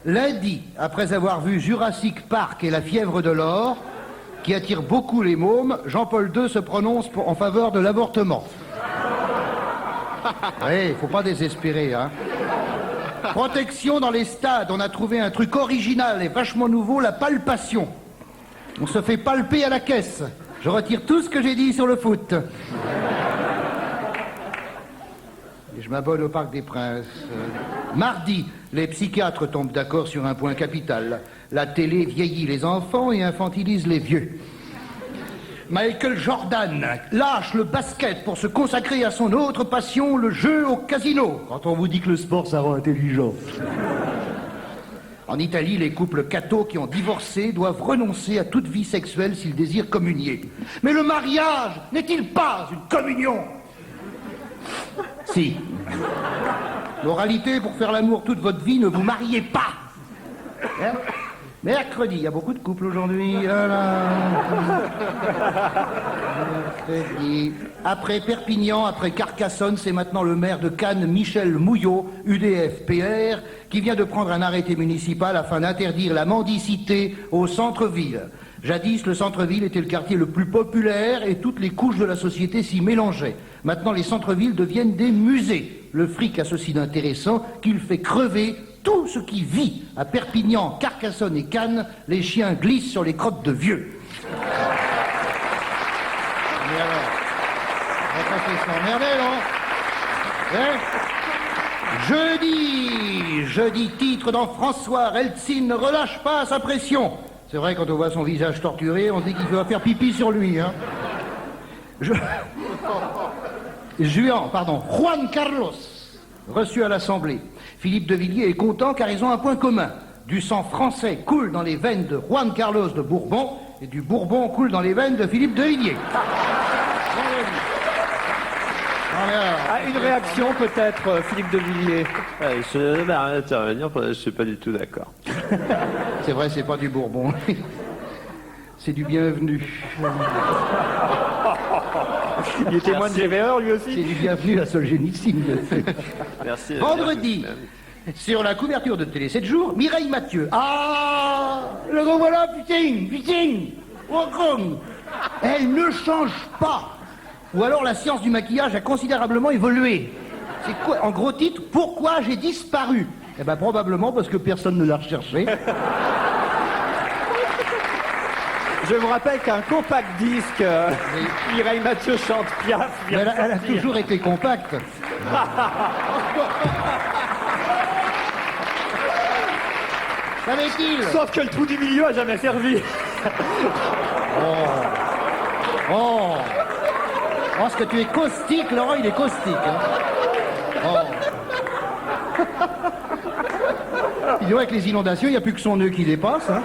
Lundi, après avoir vu Jurassic Park et la fièvre de l'or, qui attire beaucoup les mômes, Jean-Paul II se prononce en faveur de l'avortement. Oui, faut pas désespérer, hein. Protection dans les stades, on a trouvé un truc original et vachement nouveau, la palpation. On se fait palper à la caisse. Je retire tout ce que j'ai dit sur le foot. Et je m'abonne au Parc des Princes. Mardi, les psychiatres tombent d'accord sur un point capital. La télé vieillit les enfants et infantilise les vieux. Michael Jordan lâche le basket pour se consacrer à son autre passion, le jeu au casino. Quand on vous dit que le sport, ça rend intelligent. En Italie, les couples cathos qui ont divorcé doivent renoncer à toute vie sexuelle s'ils désirent communier. Mais le mariage n'est-il pas une communion? Si. Moralité, pour faire l'amour toute votre vie, ne vous mariez pas. Hein? Mercredi, il y a beaucoup de couples aujourd'hui. Mercredi. Après Perpignan, après Carcassonne, c'est maintenant le maire de Cannes, Michel Mouillot, UDF-PR, qui vient de prendre un arrêté municipal afin d'interdire la mendicité au centre-ville. Jadis, le centre-ville était le quartier le plus populaire et toutes les couches de la société s'y mélangeaient. Maintenant, les centres-villes deviennent des musées. Le fric a ceci d'intéressant qu'il fait crever tout ce qui vit. À Perpignan, Carcassonne et Cannes, les chiens glissent sur les crottes de vieux. Mais alors, on va pas s'emmerder, non? Jeudi, titre dans François, Eltsine ne relâche pas sa pression. C'est vrai, quand on voit son visage torturé, on se dit qu'il doit faire pipi sur lui, hein. Juan Carlos, reçu à l'Assemblée. Philippe de Villiers est content car ils ont un point commun. Du sang français coule dans les veines de Juan Carlos de Bourbon et du Bourbon coule dans les veines de Philippe de Villiers. Une réaction peut-être, Philippe de Villiers. Je vais intervenir, je suis pas du tout d'accord. C'est vrai, c'est pas du Bourbon. C'est du bienvenu. Il est témoin de GVR lui aussi. C'est du bienvenu à Solzhenitsyn. Merci. Vendredi, sur la couverture de Télé 7 jours, Mireille Mathieu. Ah, le voilà, putain. Oh, con. Elle ne change pas. Ou alors la science du maquillage a considérablement évolué. C'est quoi, en gros titre, pourquoi j'ai disparu? Eh ben probablement parce que personne ne l'a recherché. Je vous rappelle qu'un compact disque, Mireille Mathieu chante Piaf. Mais elle a toujours été compacte. Savait-il? Sauf que le trou du milieu a jamais servi. Oh, ce que tu es caustique, Laurent, il est caustique. Hein. Il dirait avec les inondations, il n'y a plus que son nœud qui dépasse. Hein.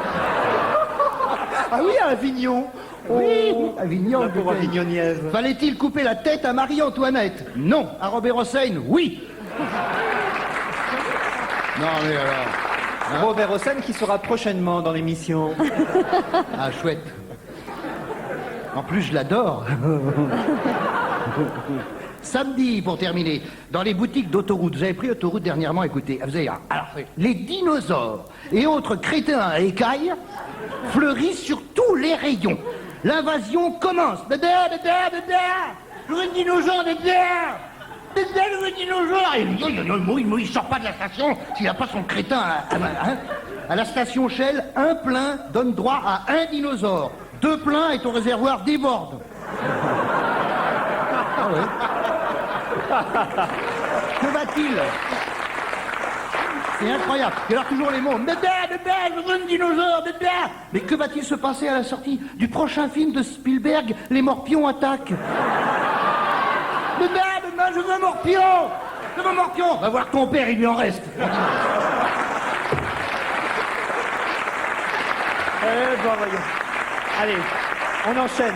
Ah oui, à Avignon. Oui, Avignon. La pauvre avignonniaise. Fallait-il couper la tête à Marie-Antoinette? Non. À Robert Hossein? Oui. Non, mais alors... Hein? Robert Hossein qui sera prochainement dans l'émission. Ah, chouette. En plus, je l'adore. Samedi, pour terminer, dans les boutiques d'autoroute. Vous avez pris autoroute dernièrement, écoutez. Vous avez, alors, les dinosaures et autres crétins à écailles fleurissent sur tous les rayons. L'invasion commence. Je veux un dinosaure, je veux un dinosaure. Il sort pas de la station s'il n'a pas son crétin à la station Shell, un plein donne droit à un dinosaure. 2 pleins et ton réservoir déborde. Ah ouais. Que va-t-il? C'est incroyable. Et alors toujours les mots. Je veux un dinosaure, Mais que va-t-il se passer à la sortie du prochain film de Spielberg, Les Morpions attaquent? Je veux un morpion. Va voir ton père, il lui en reste. Allez, on enchaîne.